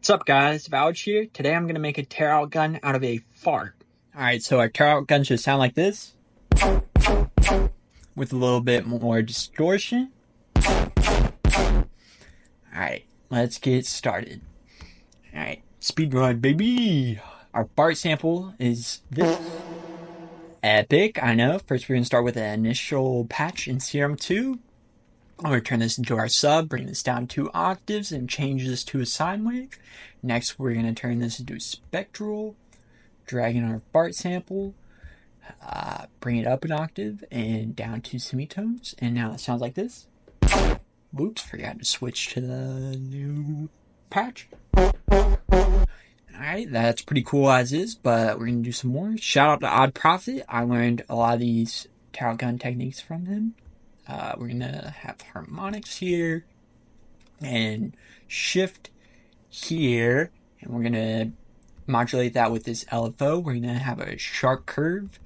What's up guys, Vowage here. Today I'm going to make a Tearout gun out of a fart. Alright, so our Tearout gun should sound like this. With a little bit more distortion. Alright, let's get started. Alright, speedrun baby! Our fart sample is this. Epic, I know. First we're going to start with an initial patch in Serum 2. I'm going to turn this into our sub, bring this down 2 octaves, and change this to a sine wave. Next, we're going to turn this into a spectral, drag in our fart sample, bring it up an octave, and down 2 semitones. And now it sounds like this. Whoops, forgot to switch to the new patch. Alright, that's pretty cool as is, but we're going to do some more. Shout out to Odd Prophet. I learned a lot of these Tearout gun techniques from him. We're going to have harmonics here and shift here, and we're going to modulate that with this LFO. We're going to have a sharp curve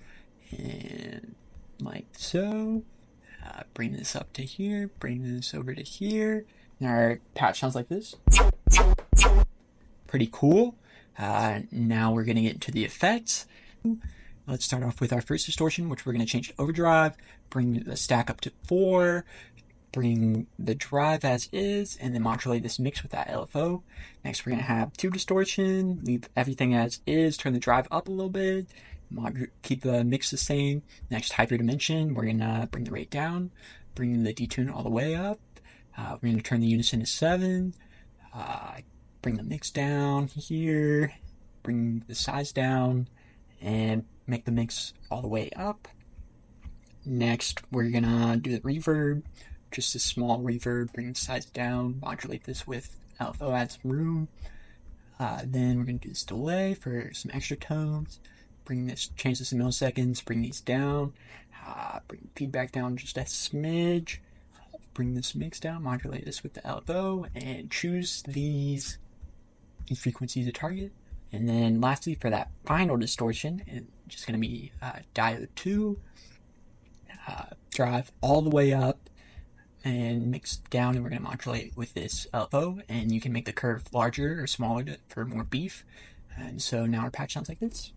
and like so. Bring this up to here, bring this over to here, and our patch sounds like this. Pretty cool. Now we're going to get into the effects. Let's start off with our first distortion, which we're going to change to overdrive, bring the stack up to 4, bring the drive as is, and then modulate this mix with that LFO. Next, we're going to have 2 distortion, leave everything as is, turn the drive up a little bit, keep the mix the same. Next, hyperdimension, we're going to bring the rate down, bring the detune all the way up. We're going to turn the unison to 7, bring the mix down here, bring the size down, and make the mix all the way up. Next, we're gonna do the reverb, just a small reverb, bring the size down, modulate this with LFO, add some room. Then we're gonna do this delay for some extra tones, change this to milliseconds, bring these down, bring feedback down just a smidge, bring this mix down, modulate this with the LFO, and choose these frequencies to target. And then lastly, for that final distortion, it's just going to be diode 2, drive all the way up and mix down, and we're going to modulate with this LFO, and you can make the curve larger or smaller for more beef. And so now our patch sounds like this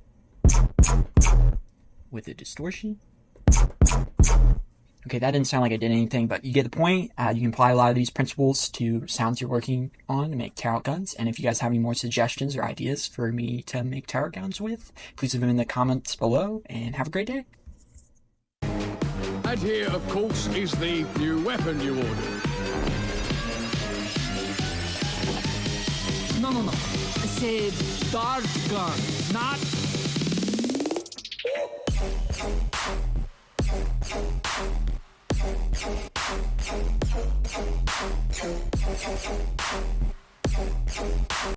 with the distortion. Okay, that didn't sound like I did anything, but you get the point. You can apply a lot of these principles to sounds you're working on to make Tearout guns. And if you guys have any more suggestions or ideas for me to make Tearout guns with, please leave them in the comments below, and have a great day. And here, of course, is the new weapon you ordered. No. C'est dart gun, not...